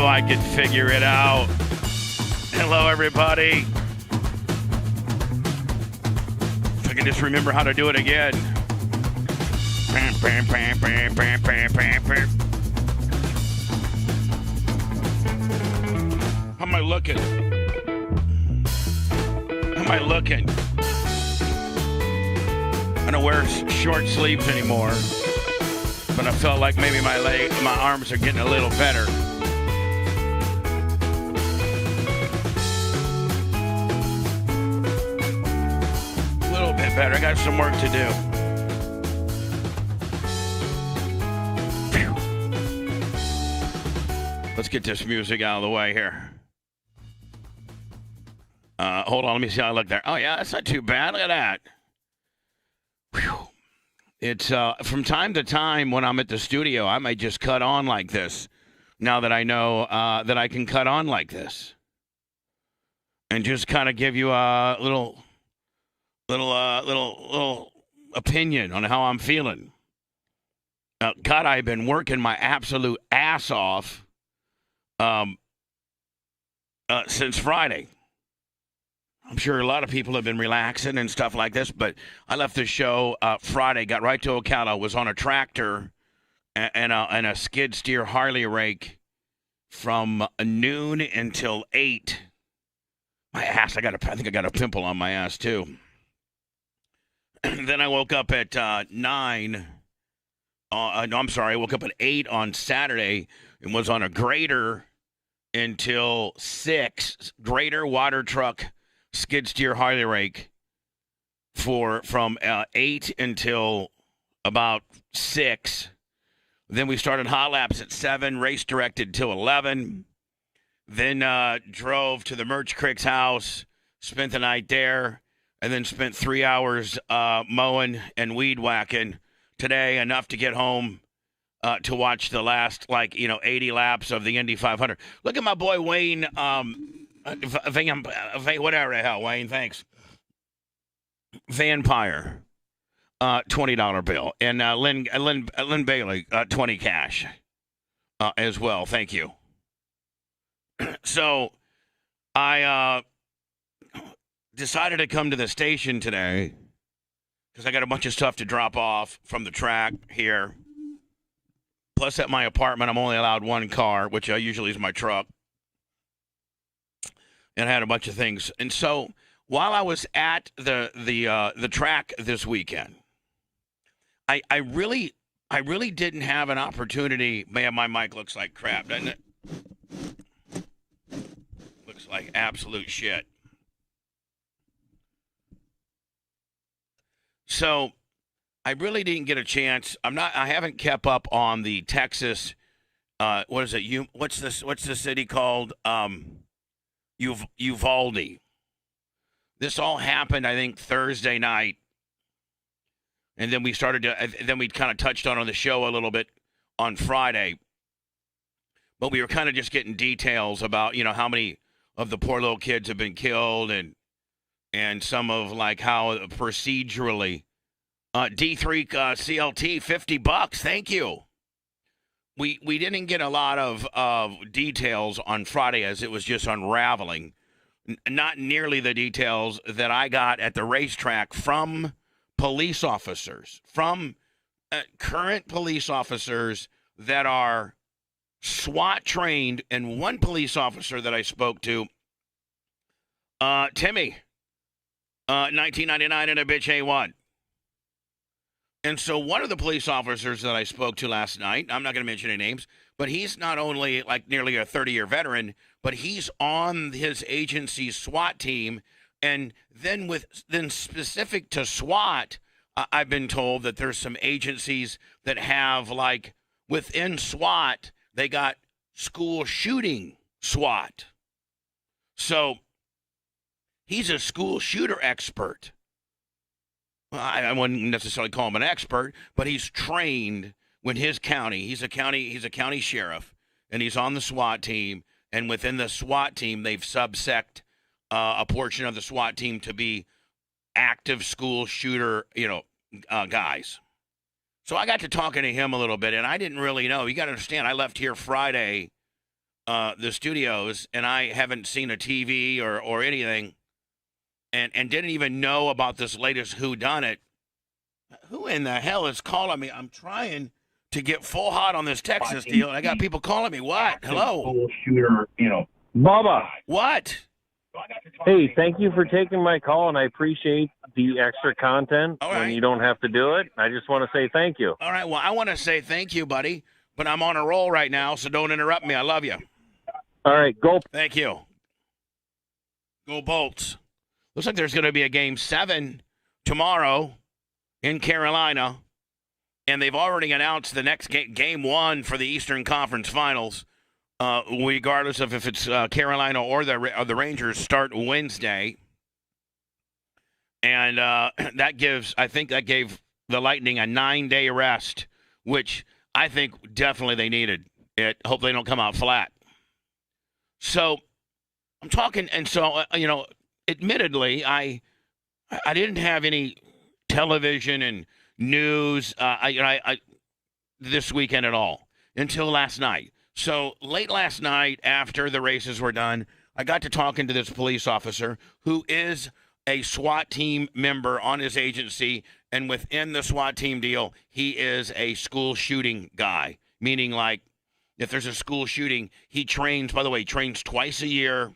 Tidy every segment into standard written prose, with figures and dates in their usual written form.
I could figure it out. Hello, everybody. If I can just remember how to do it again. How am I looking? How am I looking? I don't wear short sleeves anymore, but I felt like maybe my arms are getting a little better. A little bit better. I got some work to do. Phew. Let's get this music out of the way here. Hold on, let me see how I look there. Oh yeah, that's not too bad. Look at that. Whew. It's from time to time when I'm at the studio, I might just cut on like this. Now that I know that I can cut on like this, and just kind of give you a little opinion on how I'm feeling. God, I've been working my absolute ass off since Friday. I'm sure a lot of people have been relaxing and stuff like this, but I left the show Friday, got right to Ocala, was on a tractor and a skid steer Harley rake from noon until 8. My ass, I think I got a pimple on my ass too. Then I woke up at 9. I woke up at 8 on Saturday and was on a grader until 6. Grader, water truck, skid steer Harley rake from 8 until about 6. Then we started hot laps at 7, race directed till 11. Then drove to the Merch Crick's house, spent the night there, and then spent 3 hours mowing and weed whacking today, enough to get home to watch the last 80 laps of the Indy 500. Look at my boy Wayne. Whatever the hell, Wayne, thanks. Vampire, $20 bill. And Lynn Bailey, 20 cash as well. Thank you. So I decided to come to the station today because I got a bunch of stuff to drop off from the track here. Plus, at my apartment, I'm only allowed one car, which usually is my truck. And I had a bunch of things. And so while I was at the track this weekend, I really didn't have an opportunity. Man, my mic looks like crap, doesn't it? Looks like absolute shit. So I really didn't get a chance. I haven't kept up on the Texas. What is it? What's the city called? Uvalde. This all happened, I think, Thursday night, and then we kind of touched on the show a little bit on Friday, but we were kind of just getting details about how many of the poor little kids have been killed and some of how procedurally D3 CLT $50. Thank you. We didn't get a lot of details on Friday as it was just unraveling. Not nearly the details that I got at the racetrack from police officers, from current police officers that are SWAT trained, and one police officer that I spoke to, Timmy, 1999 and a bitch A1. And so one of the police officers that I spoke to last night, I'm not going to mention any names, but he's not only nearly a 30-year veteran, but he's on his agency's SWAT team. And then specific to SWAT, I've been told that there's some agencies that have within SWAT, they got school shooting SWAT. So he's a school shooter expert. I wouldn't necessarily call him an expert, but he's trained with his county. He's a county sheriff, and he's on the SWAT team. And within the SWAT team, they've subsect a portion of the SWAT team to be active school shooter, guys. So I got to talking to him a little bit, and I didn't really know. You got to understand, I left here Friday the studios, and I haven't seen a TV or anything, and didn't even know about this latest whodunit. Who in the hell is calling me? I'm trying to get full hot on this Texas deal, and I got people calling me. What? Hello? Shooter, Bubba. What? Hey, thank you for taking my call, and I appreciate the extra content when you don't have to do it. I just want to say thank you. All right, well, I want to say thank you, buddy, but I'm on a roll right now, so don't interrupt me. I love you. All right, go. Thank you. Go Bolts. Looks like there's going to be a Game 7 tomorrow in Carolina, and they've already announced the next Game 1 for the Eastern Conference Finals. Regardless of if it's Carolina or the Rangers, start Wednesday. And I think that gave the Lightning a 9-day rest, which I think definitely they needed. Hope they don't come out flat. So I'm talking, and so, admittedly, I didn't have any television and news this weekend at all until last night. So late last night, after the races were done, I got to talking to this police officer who is a SWAT team member on his agency, and within the SWAT team deal, he is a school shooting guy, meaning like if there's a school shooting, he trains, by the way, trains twice a year,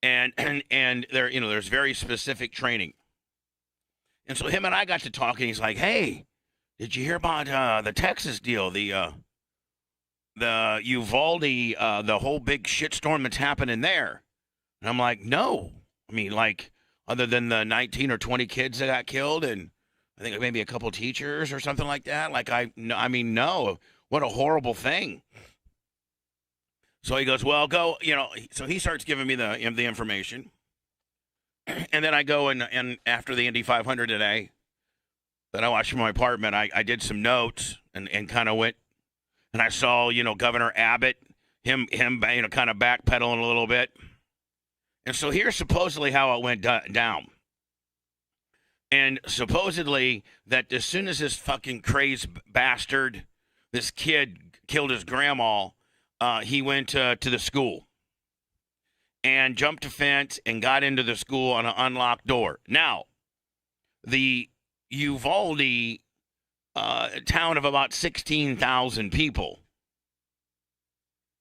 and there, there's very specific training. And so him and I got to talking. He's like, "Hey, did you hear about the Texas deal, the Uvalde, the whole big shitstorm that's happening there?" And I'm like, "No. I mean, like, other than the 19 or 20 kids that got killed, and I think maybe a couple teachers or something like that. Like, no. What a horrible thing." So he goes, "Well, go." So he starts giving me the information, and then I go and after the Indy 500 today, that I watched from my apartment, I did some notes and kind of went. And I saw, Governor Abbott, him, kind of backpedaling a little bit. And so here's supposedly how it went down. And supposedly that as soon as this fucking crazed bastard, this kid killed his grandma, he went to the school and jumped a fence and got into the school on an unlocked door. Now, the Uvalde town of about 16,000 people.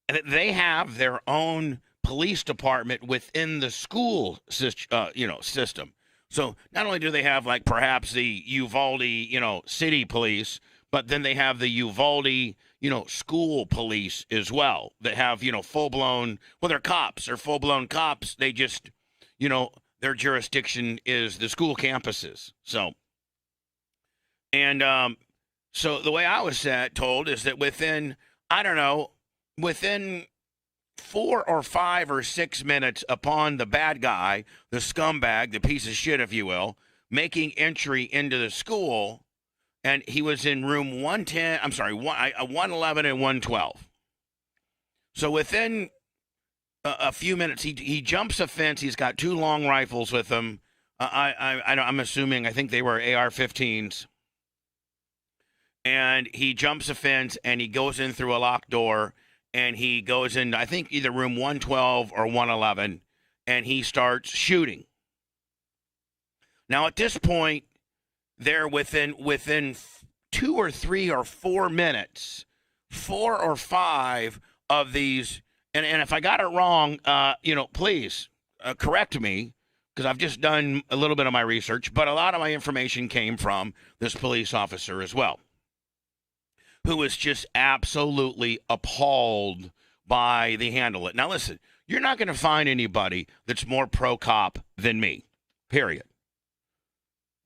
And they have their own police department within the school system. So not only do they have like perhaps the Uvalde, city police, but then they have the Uvalde, school police as well that have, full-blown, well, they're cops. They're full-blown cops. They just, their jurisdiction is the school campuses. So the way I was told is that within 4 or 5 or 6 minutes upon the bad guy, the scumbag, the piece of shit, if you will, making entry into the school, and he was in room 111 and 112. So within a few minutes, he jumps a fence. He's got 2 long rifles with him. I'm assuming, I think they were AR-15s. And he jumps a fence, and he goes in through a locked door, and he goes in, I think, either room 112 or 111, and he starts shooting. Now, at this point, they're within 2 or 3 or 4 minutes, 4 or 5 of these, and if I got it wrong, please correct me, because I've just done a little bit of my research, but a lot of my information came from this police officer as well, who was just absolutely appalled by the handle it. Now, listen, you're not going to find anybody that's more pro-cop than me, period.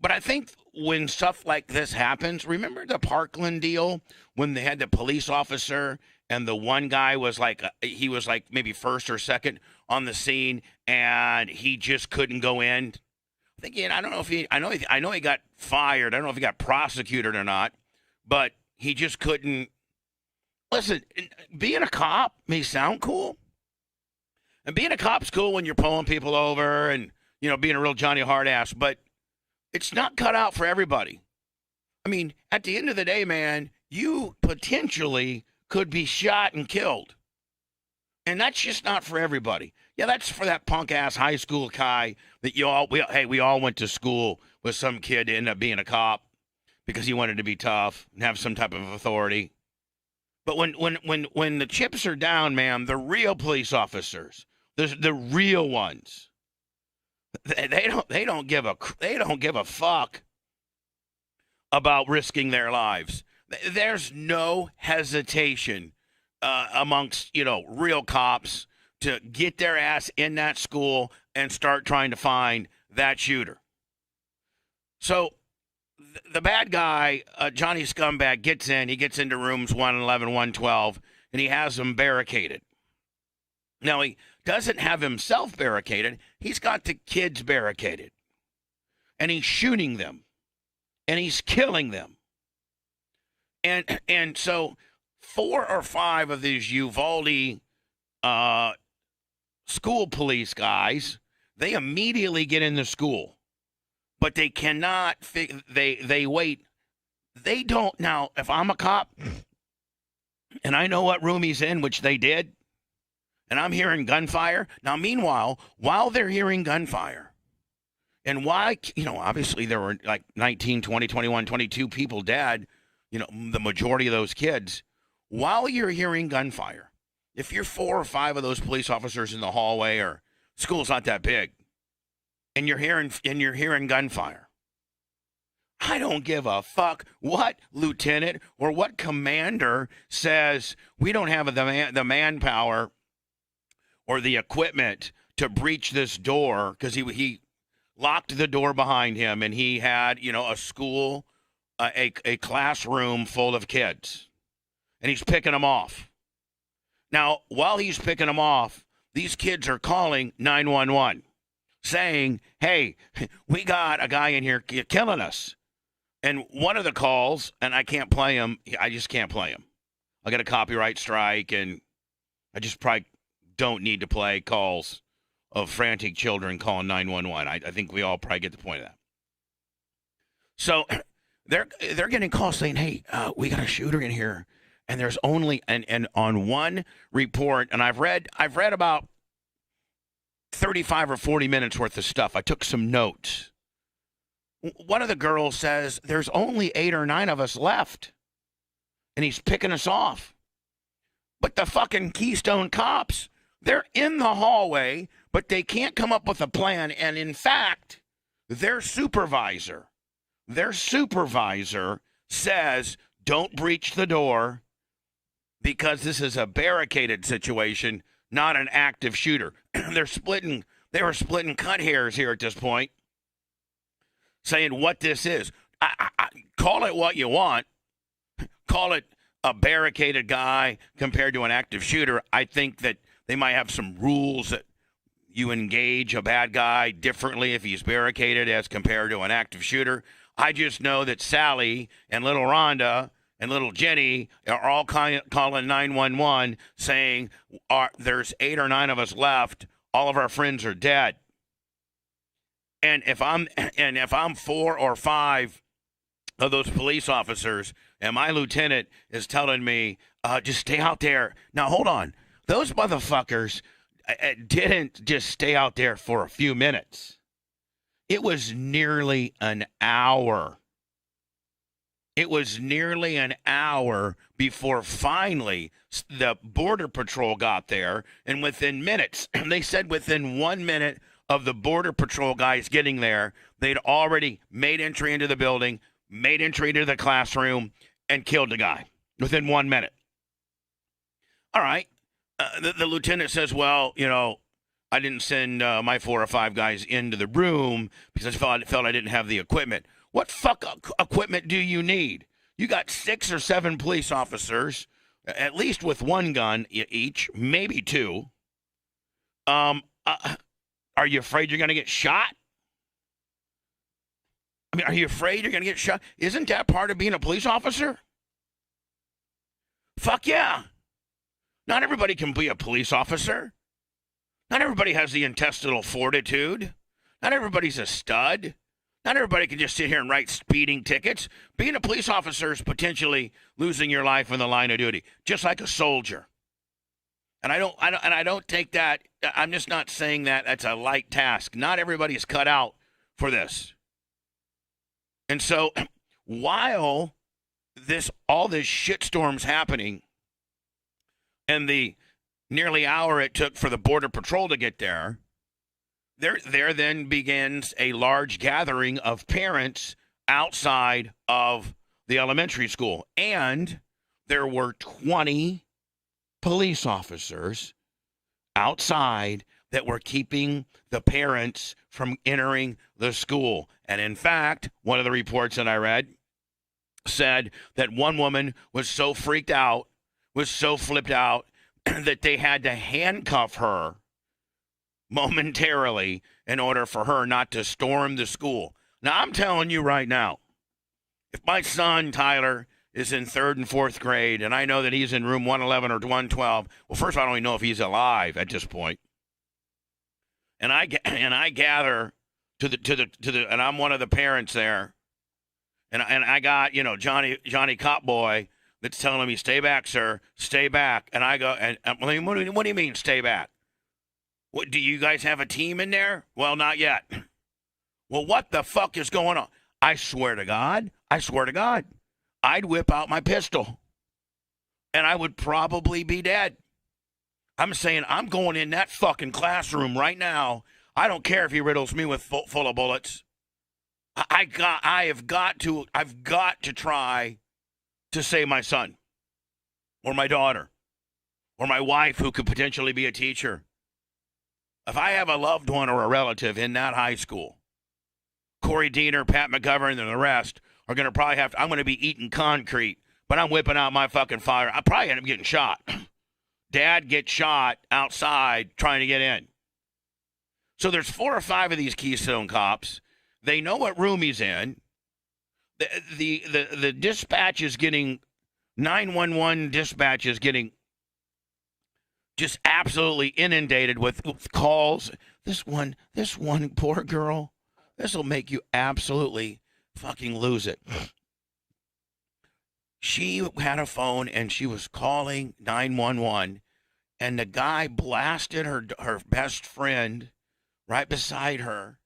But I think when stuff like this happens, remember the Parkland deal when they had the police officer and the one guy was like, he was like maybe first or second on the scene and he just couldn't go in? I think, I don't know if I know he got fired. I don't know if he got prosecuted or not, but he just couldn't. Listen, being a cop may sound cool. And being a cop's cool when you're pulling people over and, being a real Johnny hard-ass, but it's not cut out for everybody. I mean, at the end of the day, man, you potentially could be shot and killed. And that's just not for everybody. Yeah, that's for that punk ass high school guy that we all went to school with some kid to end up being a cop because he wanted to be tough and have some type of authority. But when the chips are down, man, the real police officers, the real ones, they don't give a fuck about risking their lives. There's no hesitation amongst real cops to get their ass in that school and start trying to find that shooter. So the bad guy, Johnny Scumbag, gets in. He gets into rooms 111, 112, and he has them barricaded. Now, he doesn't have himself barricaded. He's got the kids barricaded. And he's shooting them. And he's killing them. And so 4 or 5 of these Uvalde school police guys, they immediately get in the school. But they cannot, they wait. They don't, now, if I'm a cop, and I know what room he's in, which they did, and I'm hearing gunfire. Now, meanwhile, while they're hearing gunfire, and why, obviously there were like 19, 20, 21, 22 people dead, the majority of those kids, while you're hearing gunfire, if you're 4 or 5 of those police officers in the hallway, or school's not that big, and you're hearing gunfire, I don't give a fuck what lieutenant or what commander says we don't have the manpower or the equipment to breach this door, because he locked the door behind him, and he had a school, a classroom full of kids, and he's picking them off. Now, while he's picking them off, these kids are calling 911. Saying, hey, we got a guy in here killing us. And one of the calls, and I can't play him, I just can't play him. I got a copyright strike, and I just probably don't need to play calls of frantic children calling 911. I think we all probably get the point of that. So they're getting calls saying, hey, we got a shooter in here, and there's only, and on one report, and I've read about 35 or 40 minutes worth of stuff. I took some notes. One of the girls says, there's only 8 or 9 of us left. And he's picking us off. But the fucking Keystone cops, they're in the hallway, but they can't come up with a plan. And in fact, their supervisor says, don't breach the door because this is a barricaded situation, not an active shooter. They were splitting cut hairs here at this point, saying what this is. I call it what you want. Call it a barricaded guy compared to an active shooter. I think that they might have some rules that you engage a bad guy differently if he's barricaded as compared to an active shooter. I just know that Sally and little Rhonda and little Jenny are all calling 911 saying, there's 8 or 9 of us left. All of our friends are dead. And if I'm 4 or 5 of those police officers and my lieutenant is telling me, just stay out there. Now, hold on. Those motherfuckers didn't just stay out there for a few minutes. It was nearly an hour. It was nearly an hour before finally the Border Patrol got there, and within minutes, they said within 1 minute of the Border Patrol guys getting there, they'd already made entry into the building, made entry into the classroom, and killed the guy within 1 minute. All right. The lieutenant says, well, I didn't send my 4 or 5 guys into the room because I felt I didn't have the equipment. What equipment do you need? You got 6 or 7 police officers, at least with 1 gun each, maybe 2. Are you afraid you're going to get shot? I mean, are you afraid you're going to get shot? Isn't that part of being a police officer? Fuck yeah. Not everybody can be a police officer. Not everybody has the intestinal fortitude. Not everybody's a stud. Not everybody can just sit here and write speeding tickets. Being a police officer is potentially losing your life in the line of duty, just like a soldier. And I don't take that. I'm just not saying that that's a light task. Not everybody's cut out for this. And so while all this shitstorm's happening and the nearly hour it took for the Border Patrol to get there then begins a large gathering of parents outside of the elementary school. And there were 20 police officers outside that were keeping the parents from entering the school. And in fact, one of the reports that I read said that one woman was so freaked out, was so flipped out, that they had to handcuff her momentarily in order for her not to storm the school. Now, I'm telling you right now, if my son, Tyler, is in 3rd and 4th grade, and I know that he's in room 111 or 112, well, first of all, I don't even know if he's alive at this point. And I gather to the, and I'm one of the parents there, and I got, Johnny Cop Boy that's telling me, stay back, sir, stay back. And I go, and what do you mean, stay back? What, do you guys have a team in there? Well, not yet. Well, what the fuck is going on? I swear to God, I'd whip out my pistol, and I would probably be dead. I'm saying I'm going in that fucking classroom right now. I don't care if he riddles me with full of bullets. I've got to try to save my son or my daughter or my wife who could potentially be a teacher. If I have a loved one or a relative in that high school, Corey Diener, Pat McGovern, and the rest are going to probably I'm going to be eating concrete, but I'm whipping out my fucking fire. I probably end up getting shot. Dad gets shot outside trying to get in. So there's 4 or 5 of these Keystone cops. They know what room he's in. The dispatch is getting 911 dispatch is getting just absolutely inundated with calls. This one poor girl. This will make you absolutely fucking lose it. She had a phone and she was calling 911, and the guy blasted her best friend right beside her.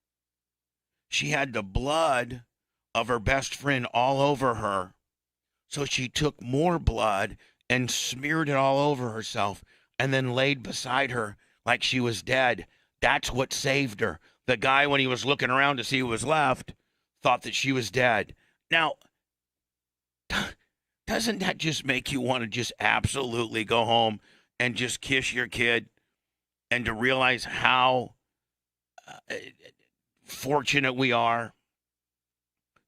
She had the blood of her best friend all over her. So she took more blood and smeared it all over herself and then laid beside her like she was dead. That's what saved her. The guy, when he was looking around to see who was left, thought that she was dead. Now, doesn't that just make you want to just absolutely go home and just kiss your kid and to realize how fortunate we are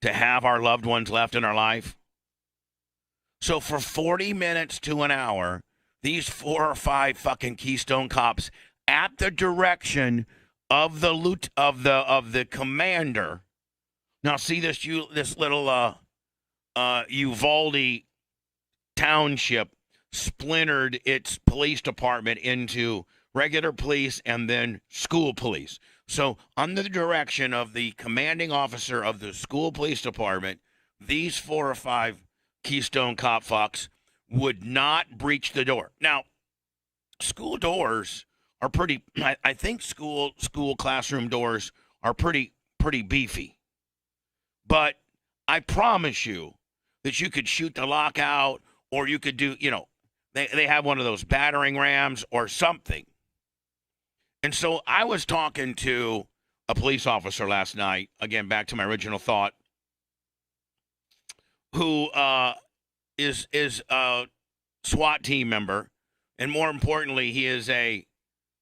to have our loved ones left in our life? So for 40 minutes to an hour, these 4 or 5 fucking Keystone cops, at the direction of the commander. Now see this little Uvalde township splintered its police department into regular police and then school police. So under the direction of the commanding officer of the school police department, these 4 or 5 Keystone cop fucks would not breach the door. Now, school doors are pretty, I think school classroom doors are pretty beefy. But I promise you that you could shoot the lock out, or you could do, they have one of those battering rams or something. And so I was talking to a police officer last night, again, back to my original thought, who is a SWAT team member, and more importantly, he is a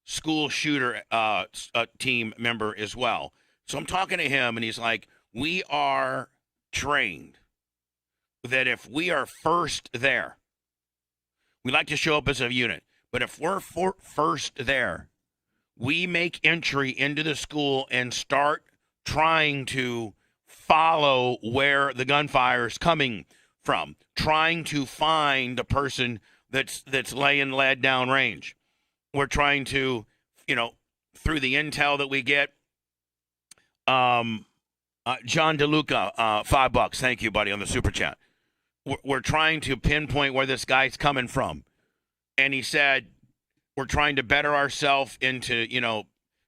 school shooter team member as well. So I'm talking to him, and he's like, we are trained that if we are first there, we like to show up as a unit, but if we're first there, we make entry into the school and start trying to follow where the gunfire is coming from, trying to find the person that's laying lead down range. We're trying to, through the intel that we get, John DeLuca, $5. Thank you, buddy, on the super chat. We're trying to pinpoint where this guy's coming from. And he said, We're trying to better ourselves into,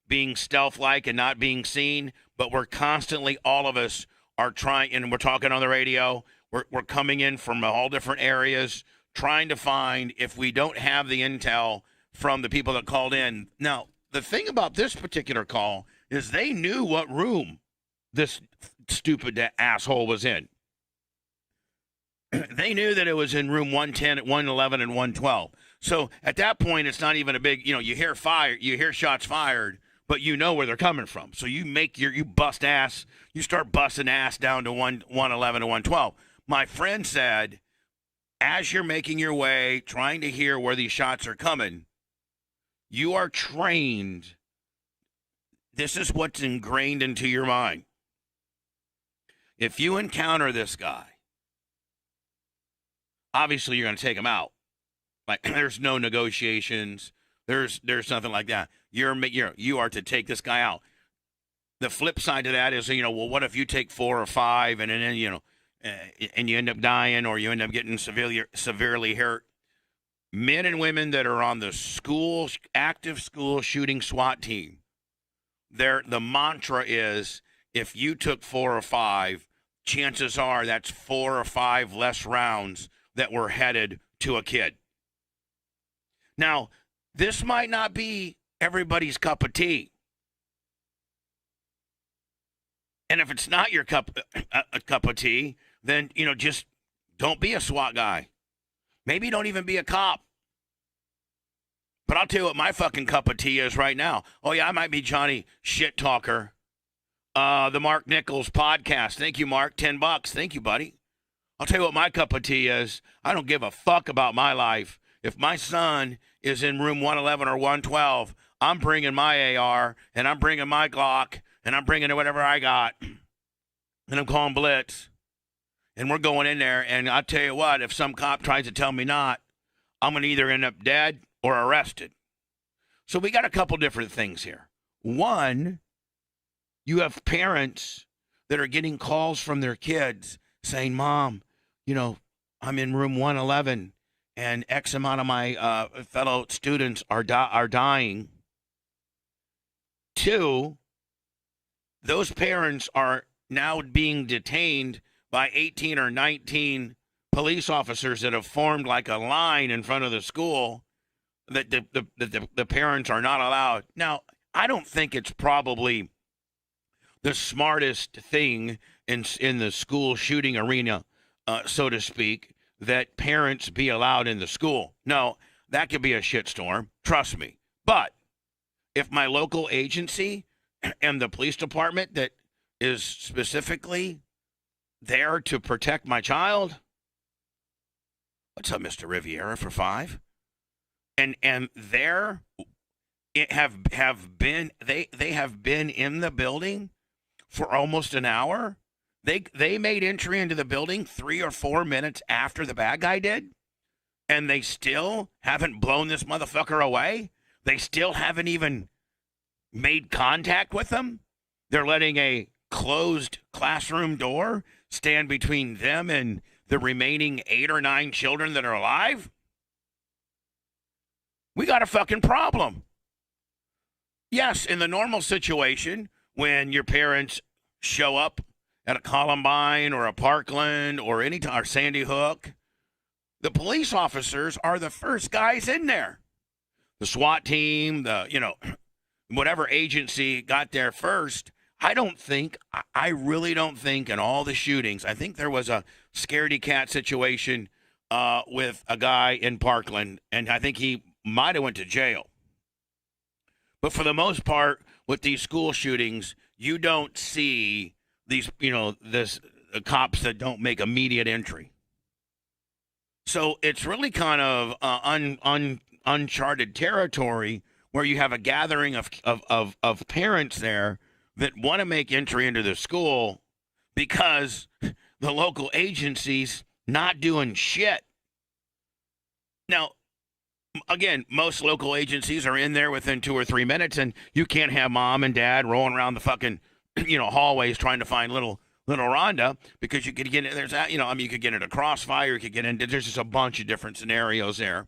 being stealth-like and not being seen, but we're constantly, all of us are trying, and we're talking on the radio, we're coming in from all different areas, trying to find if we don't have the intel from the people that called in. Now, the thing about this particular call is they knew what room this stupid asshole was in. They knew that it was in room 110, 111, and 112. So at that point, it's not even a big, you hear fire, you hear shots fired, but you know where they're coming from. So you bust ass, you start busting ass down to 111 and 112. My friend said, as you're making your way, trying to hear where these shots are coming, you are trained. This is what's ingrained into your mind. If you encounter this guy, obviously you're going to take him out. Like, there's no negotiations. There's nothing like that. You are to take this guy out. The flip side to that is, well, what if you take 4 or 5 and then, and you end up dying or you end up getting severely hurt? Men and women that are on the active school shooting SWAT team, the mantra is, if you took 4 or 5, chances are that's 4 or 5 less rounds that were headed to a kid. Now, this might not be everybody's cup of tea. And if it's not your cup of tea, then, just don't be a SWAT guy. Maybe don't even be a cop. But I'll tell you what my fucking cup of tea is right now. Oh, yeah, I might be Johnny Shit Talker. The Mark Nichols podcast. Thank you, Mark. $10. Thank you, buddy. I'll tell you what my cup of tea is. I don't give a fuck about my life. If my son is in room 111 or 112, I'm bringing my AR, and I'm bringing my Glock, and I'm bringing whatever I got, and I'm calling Blitz, and we're going in there, and I'll tell you what, if some cop tries to tell me not, I'm going to either end up dead or arrested. So we got a couple different things here. One, you have parents that are getting calls from their kids saying, Mom, I'm in room 111 and X amount of my fellow students are dying. 2, those parents are now being detained by 18 or 19 police officers that have formed like a line in front of the school that the parents are not allowed. Now, I don't think it's probably the smartest thing in the school shooting arena, so to speak, that parents be allowed in the school. No, that could be a shitstorm. Trust me. But if my local agency and the police department that is specifically there to protect my child, what's up, Mr. Riviera for 5? And they have been in the building for almost an hour. They made entry into the building 3 or 4 minutes after the bad guy did, and they still haven't blown this motherfucker away. They still haven't even made contact with them. They're letting a closed classroom door stand between them and the remaining 8 or 9 children that are alive. We got a fucking problem. Yes, in the normal situation, when your parents show up at a Columbine or a Parkland or or Sandy Hook, the police officers are the first guys in there. The SWAT team, whatever agency got there first. I really don't think in all the shootings, I think there was a scaredy cat situation with a guy in Parkland, and I think he might have went to jail. But for the most part, with these school shootings, you don't see these, cops that don't make immediate entry. So it's really kind of uncharted territory where you have a gathering of parents there that want to make entry into the school because the local agency's not doing shit. Now, again, most local agencies are in there within 2 or 3 minutes, and you can't have mom and dad rolling around the fucking, hallways trying to find little Rhonda, because you could get in, you could get into crossfire, you could get into, there's just a bunch of different scenarios there.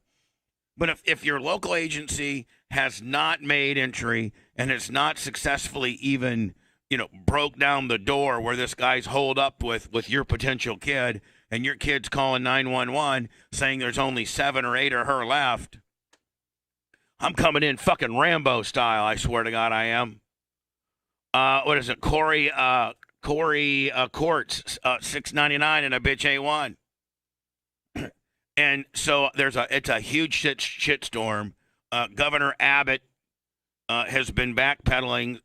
But if your local agency has not made entry and has not successfully even, broke down the door where this guy's holed up with your potential kid, and your kid's calling 911 saying there's only 7 or 8 of her left, I'm coming in fucking Rambo style. I swear to God, I am. What is it, Corey Courts, $6.99 and a bitch A1. And so it's a huge shitstorm. Governor Abbott has been backpedaling,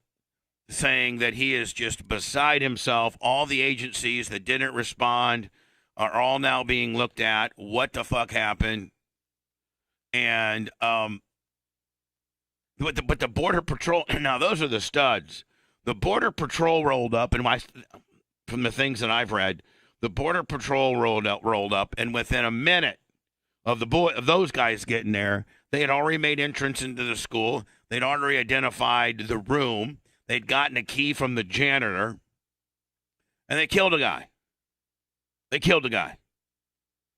saying that he is just beside himself. All the agencies that didn't respond are all now being looked at. What the fuck happened? And but the Border Patrol, now those are the studs. The Border Patrol rolled up, and from the things that I've read, the Border Patrol rolled up, and within a minute of those guys getting there, they had already made entrance into the school. They'd already identified the room. They'd gotten a key from the janitor, and they killed a guy.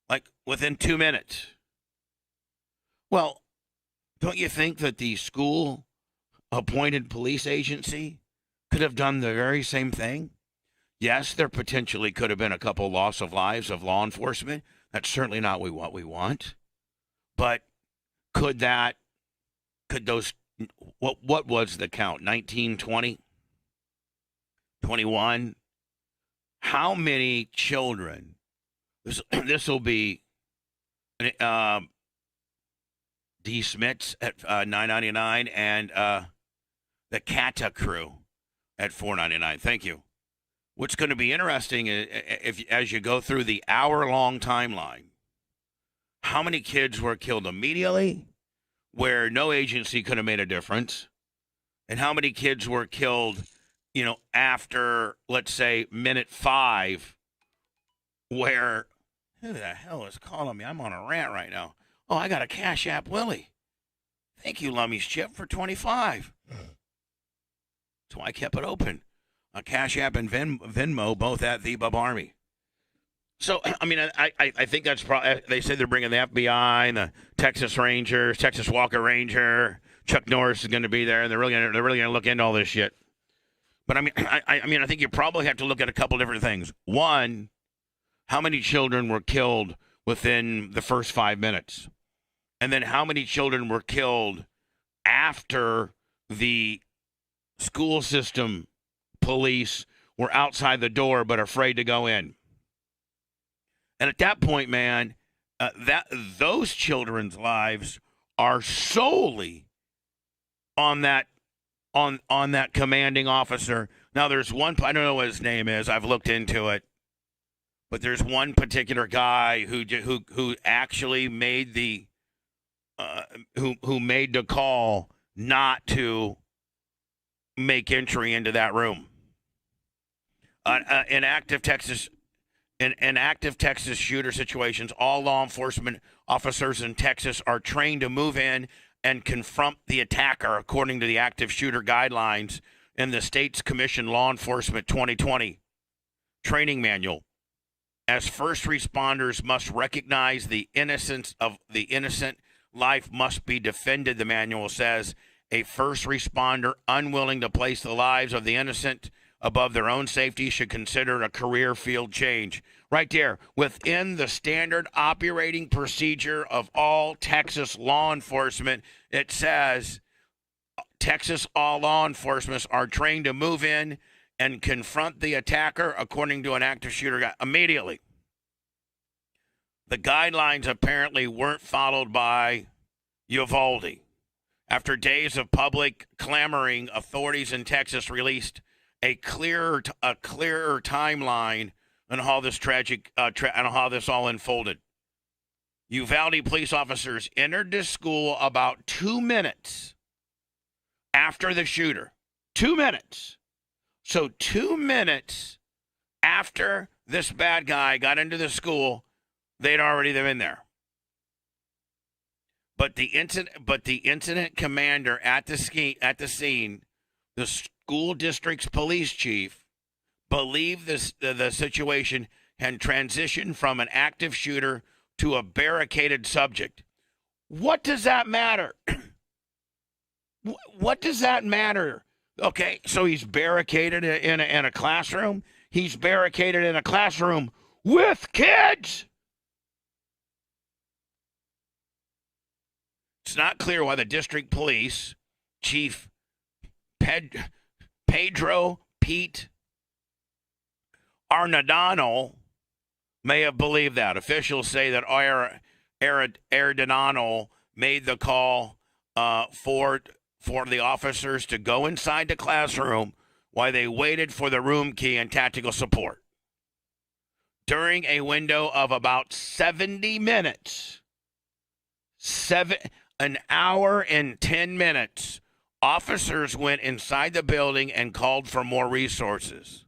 Like within 2 minutes. Well, don't you think that the school-appointed police agency could have done the very same thing? Yes, there potentially could have been a couple loss of lives of law enforcement. That's certainly not what we want. But what was the count? 19, 20, 21? How many children? This will be D. Smith's at $9.99 and the Kata crew at $4.99. Thank you. What's going to be interesting is as you go through the hour-long timeline, how many kids were killed immediately, where no agency could have made a difference, and how many kids were killed, after, let's say, minute 5, where, who the hell is calling me? I'm on a rant right now. Oh, I got a Cash App Willie. Thank you, Lummy's Chip, for 25. That's why I kept it open. A Cash App and Venmo, both at the Bubba Army. So, I mean, I think that's probably, they say they're bringing the FBI and the Texas Rangers, Texas Walker Ranger. Chuck Norris is going to be there, and they're really going to look into all this shit. But I think you probably have to look at a couple different things. One, how many children were killed within the first 5 minutes? And then how many children were killed after the school system police were outside the door but afraid to go in? And at that point, man, those children's lives are solely on that commanding officer. Now, there's one, I don't know what his name is. I've looked into it. But there's one particular guy who actually made the who made the call not to make entry into that room. In active Texas shooter situations, all law enforcement officers in Texas are trained to move in and confront the attacker, according to the active shooter guidelines in the state's Commission Law Enforcement 2020 training manual. As first responders must recognize the innocence of the innocent, life must be defended, the manual says. A first responder unwilling to place the lives of the innocent above their own safety should consider a career field change. Right there, within the standard operating procedure of all Texas law enforcement, it says Texas all law enforcement are trained to move in and confront the attacker, according to an active shooter guy, immediately. The guidelines apparently weren't followed by Uvalde. After days of public clamoring, authorities in Texas released a clearer timeline on how this how this all unfolded. Uvalde police officers entered the school about 2 minutes after the shooter. 2 minutes. So 2 minutes after this bad guy got into the school, they'd already been in there. But the incident commander at the scene, the school district's police chief, believed the situation had transitioned from an active shooter to a barricaded subject. What does that matter? What does that matter? Okay, so he's barricaded in a classroom. He's barricaded in a classroom with kids. It's not clear why the district police chief Pedro Pete Arnadano may have believed that. Officials say that Arnadano made the call for the officers to go inside the classroom while they waited for the room key and tactical support. During a window of about 70 minutes, an hour and 10 minutes, officers went inside the building and called for more resources.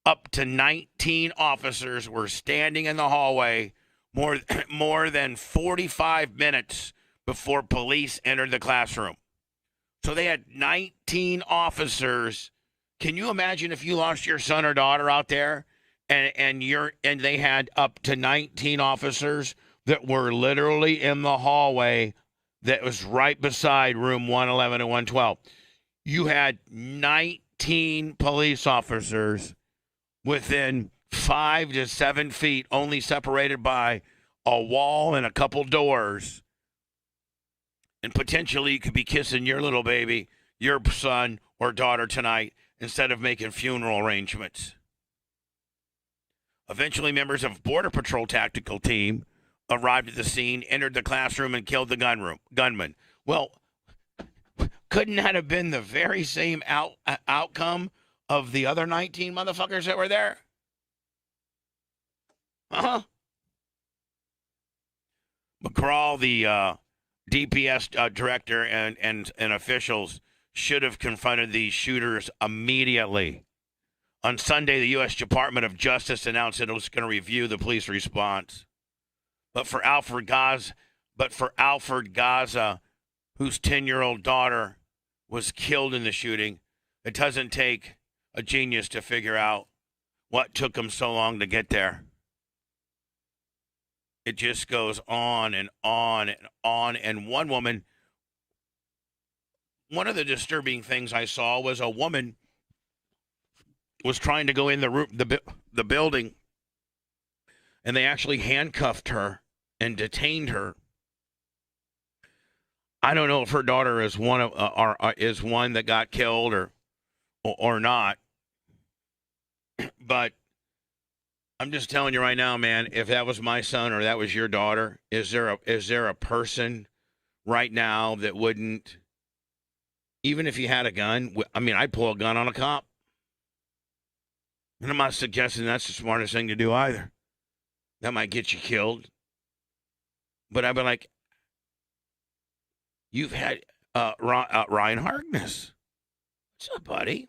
Up to 19 officers were standing in the hallway more than 45 minutes before police entered the classroom. So they had 19 officers. Can you imagine if you lost your son or daughter out there and they had up to 19 officers that were literally in the hallway that was right beside room 111 and 112. You had 19 police officers within 5 to 7 feet, only separated by a wall and a couple doors. And potentially you could be kissing your little baby, your son or daughter tonight, instead of making funeral arrangements. Eventually, members of Border Patrol tactical team arrived at the scene, entered the classroom, and killed the gunman. Well, couldn't that have been the very same outcome of the other 19 motherfuckers that were there? Uh-huh. McCraw, the DPS director and officials should have confronted these shooters immediately. On Sunday, the U.S. Department of Justice announced that it was going to review the police response. But for Alfred Gaza, whose 10-year-old daughter was killed in the shooting, it doesn't take a genius to figure out what took him so long to get there. It just goes on and on and on. And one of the disturbing things I saw was a woman was trying to go in the building, and they actually handcuffed her and detained her. I don't know if her daughter is one that got killed or not, but I'm just telling you right now, man. If that was my son or that was your daughter, is there a person right now that wouldn't, even if you had a gun? I mean, I'd pull a gun on a cop. And I'm not suggesting that's the smartest thing to do either. That might get you killed. But I'd be like, you've had Ryan Harkness. What's up, buddy?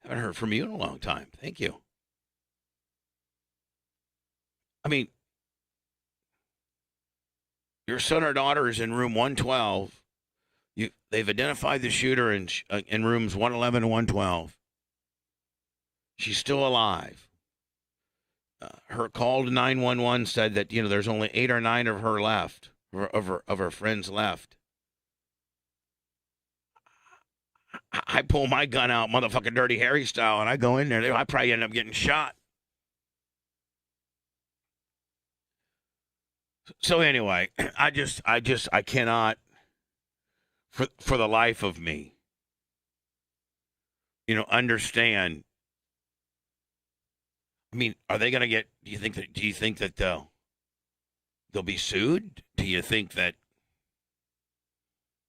Haven't heard from you in a long time. Thank you. I mean, your son or daughter is in room 112. They've identified the shooter in rooms 111 and 112. She's still alive. Her call to 911 said that, there's only 8 or 9 of her left, of her friends left. I pull my gun out, motherfucking Dirty Harry style, and I go in there. I probably end up getting shot. So anyway, I cannot, for the life of me, understand. I mean, are they going to get? Do you think that they'll be sued? Do you think that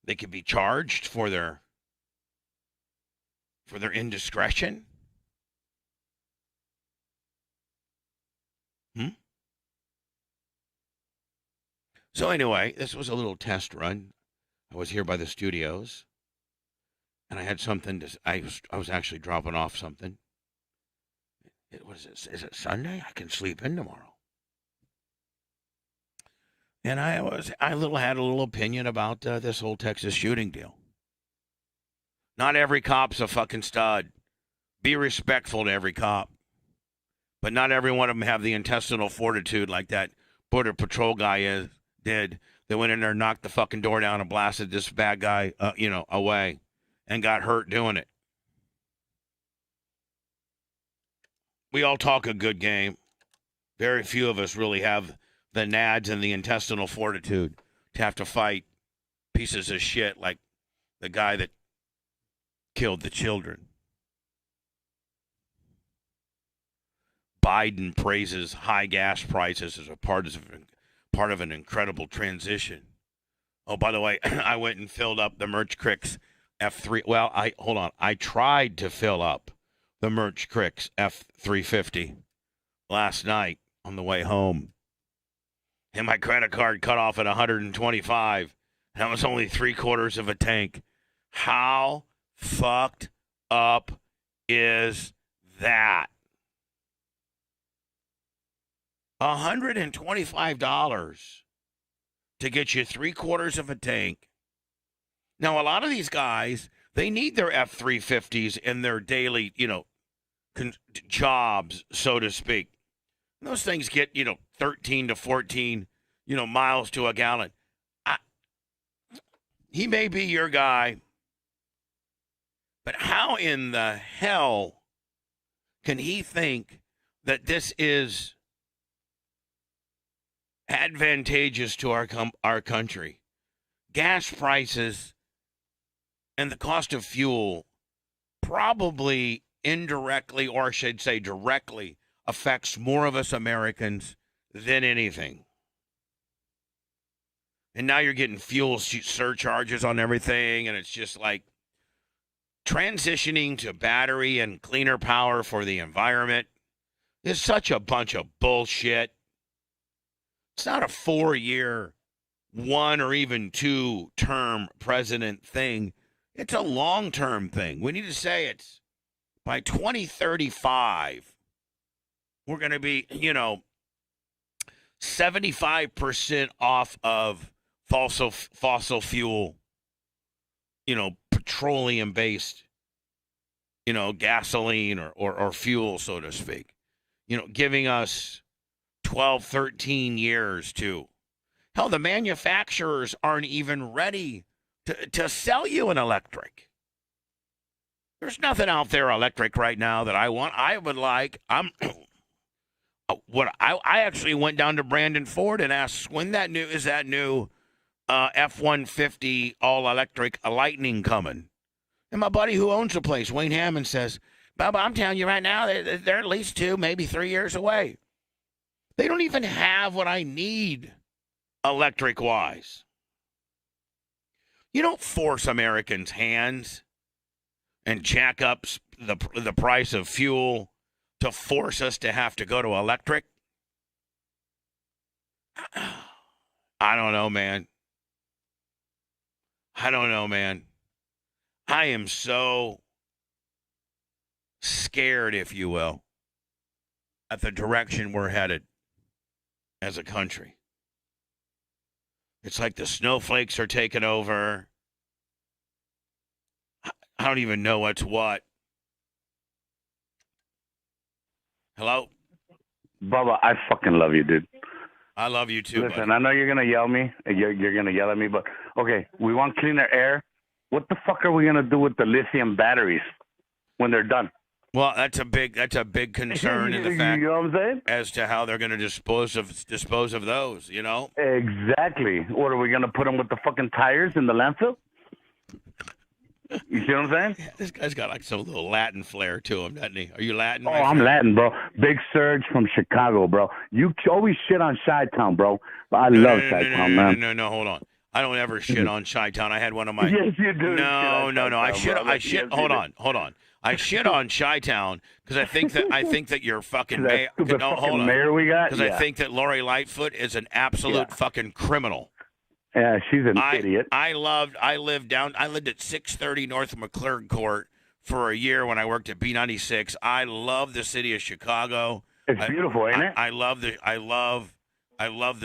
they could be charged for their indiscretion? So anyway, this was a little test run. I was here by the studios, and I had something I was actually dropping off something. What is it? Is it Sunday? I can sleep in tomorrow. And I had a little opinion about this whole Texas shooting deal. Not every cop's a fucking stud. Be respectful to every cop. But not every one of them have the intestinal fortitude like that Border Patrol guy did. They went in there, knocked the fucking door down, and blasted this bad guy, away, and got hurt doing it. We all talk a good game. Very few of us really have the nads and the intestinal fortitude to have to fight pieces of shit like the guy that killed the children. Biden praises high gas prices as a part of an incredible transition. Oh, by the way, I went and filled up the Merch Cricks F3. Well, I tried to fill up the Merch Cricks F350 last night on the way home. And my credit card cut off at 125. That was only 3/4 of a tank. How fucked up is that? $125 to get you 3/4 of a tank. Now, a lot of these guys, they need their F-350s in their daily, jobs, so to speak. And those things get, 13 to 14, miles to a gallon. He may be your guy, but how in the hell can he think that this is advantageous to our country? Gas prices and the cost of fuel probably indirectly, or I should say directly, affects more of us Americans than anything. And now you're getting fuel surcharges on everything, and it's just like transitioning to battery and cleaner power for the environment is such a bunch of bullshit. It's not a 4-year, 1 or even 2-term president thing. It's a long-term thing. We need to say it's by 2035, we're going to be, 75% off of fossil fuel, petroleum-based, gasoline or fuel, so to speak. Giving us 12, 13 years to. Hell, the manufacturers aren't even ready to sell you an electric. There's nothing out there electric right now that I want. I would like. I actually went down to Brandon Ford and asked when that new F-150 all electric Lightning coming. And my buddy who owns the place, Wayne Hammond, says, "Bubba, I'm telling you right now, they're at least 2, maybe 3 years away." They don't even have what I need electric-wise. You don't force Americans' hands and jack up the price of fuel to force us to have to go to electric. I don't know, man. I am so scared, if you will, at the direction we're headed as a country. It's like the snowflakes are taking over. I don't even know what's what. Hello? Bubba, I fucking love you, dude. I love you too. Listen, buddy. I know you're gonna yell me. You're gonna yell at me, but okay, we want cleaner air. What the fuck are we gonna do with the lithium batteries when they're done? Well, that's a big concern in the fact you know what I'm saying? as to how they're going to dispose of those. Exactly. What are we gonna put them with the fucking tires in the landfill? You see what I'm saying? Yeah, this guy's got like some little Latin flair to him, doesn't he? Are you Latin? Oh, I'm Latin, bro. Big Surge from Chicago, bro. You always shit on Chi-Town, bro. But I love Chi-Town, man. No, hold on. I don't ever shit on Chi-Town. I had one of my. Yes, you do. No. I shit. Yes, hold on. I shit on Chi-Town because I think that you're fucking mayor. hold on. Mayor we got. Because I think that Lori Lightfoot is an absolute fucking criminal. Yeah, she's an idiot. I lived at 630 North McClurg Court for a year when I worked at B96. I love the city of Chicago. It's beautiful, ain't it? I love the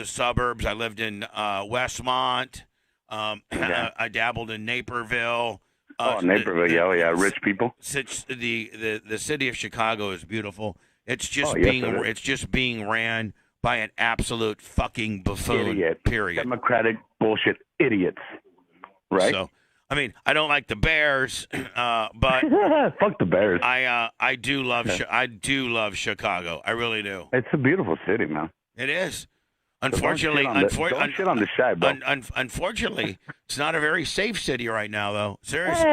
suburbs. I lived in Westmont. I dabbled in Naperville. Naperville, yeah, rich people. The city of Chicago is beautiful. It's just it's being ran by an absolute fucking buffoon. Idiot. Period. Democratic bullshit idiots. Right? So, I mean, I don't like the Bears, but fuck the Bears. I do love Chicago. I really do. It's a beautiful city, man. It is. Unfortunately, don't shit on the shy, bro. Unfortunately, it's not a very safe city right now, though. Seriously.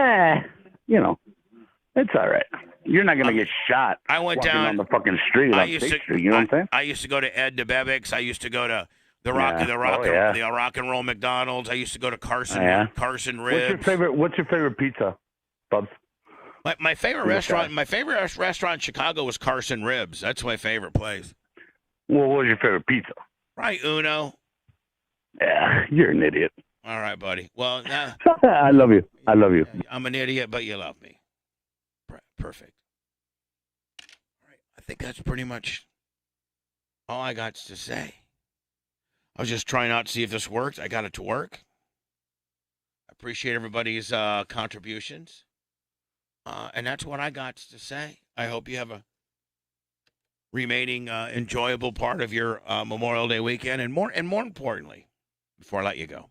It's all right. You're not gonna get shot. I went walking down on the fucking street on State Street. You know what I'm saying? I used to go to Ed DeBevick's. I used to go to the Rock and Roll McDonald's. I used to go to Carson Ribs. What's your favorite pizza, Bubs? My favorite restaurant. My favorite restaurant in Chicago was Carson Ribs. That's my favorite place. Well, what was your favorite pizza? Right, Uno. Yeah, you're an idiot. All right, buddy. Well, I love you. I'm an idiot, but you love me. Perfect. All right, I think that's pretty much all I got to say. I was just trying out to see if this worked. I got it to work. I appreciate everybody's contributions. And that's what I got to say. I hope you have a remaining enjoyable part of your Memorial Day weekend. And more importantly, before I let you go,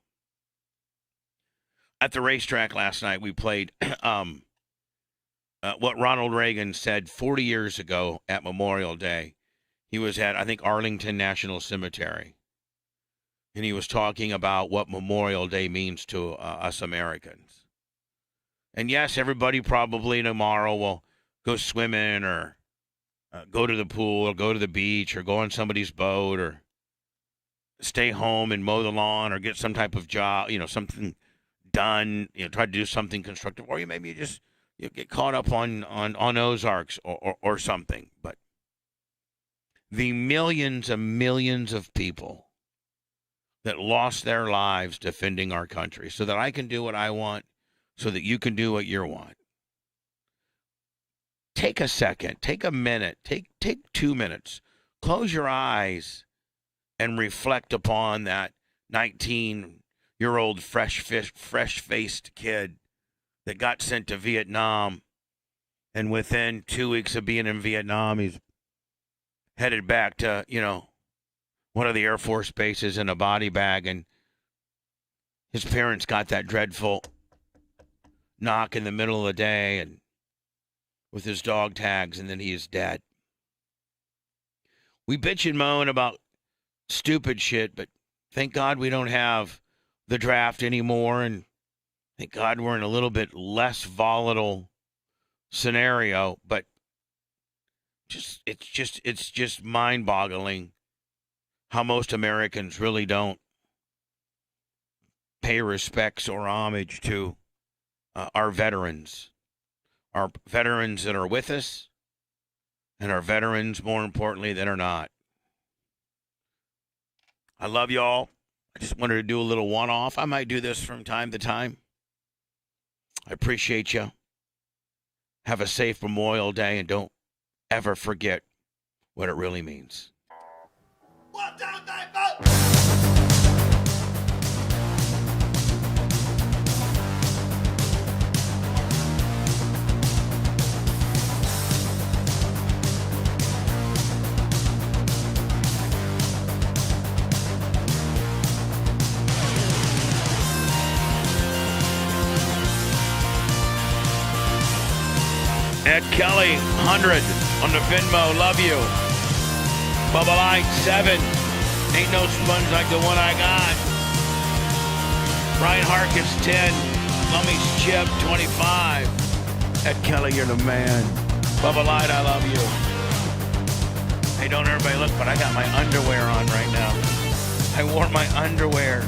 at the racetrack last night, we played what Ronald Reagan said 40 years ago at Memorial Day. He was at, I think, Arlington National Cemetery. And he was talking about what Memorial Day means to us Americans. And yes, everybody probably tomorrow will go swimming or go to the pool or go to the beach or go on somebody's boat or stay home and mow the lawn or get some type of job, something done, try to do something constructive. Or maybe you just get caught up on Ozarks or something. But the millions and millions of people that lost their lives defending our country so that I can do what I want, so that you can do what you want. Take a second, take a minute, take 2 minutes, close your eyes and reflect upon that 19-year-old fresh-faced kid that got sent to Vietnam. And within 2 weeks of being in Vietnam, he's headed back to, one of the Air Force bases in a body bag, and his parents got that dreadful knock in the middle of the day and with his dog tags, and then he is dead. We bitch and moan about stupid shit, but thank God we don't have the draft anymore, and thank God we're in a little bit less volatile scenario, but it's just mind-boggling how most Americans really don't pay respects or homage to our veterans that are with us, and our veterans, more importantly, that are not. I love y'all. I just wanted to do a little one-off. I might do this from time to time. I appreciate you. Have a safe Memorial Day, and don't ever forget what it really means. 1, 2, 3, 4. Ed Kelly, 100 on the Venmo. Love you. Bubba Light, 7. Ain't no sponge like the one I got. Ryan Harkis, 10. Lummy's Chip, 25. Ed Kelly, you're the man. Bubba Light, I love you. Hey, don't everybody look, but I got my underwear on right now. I wore my underwear.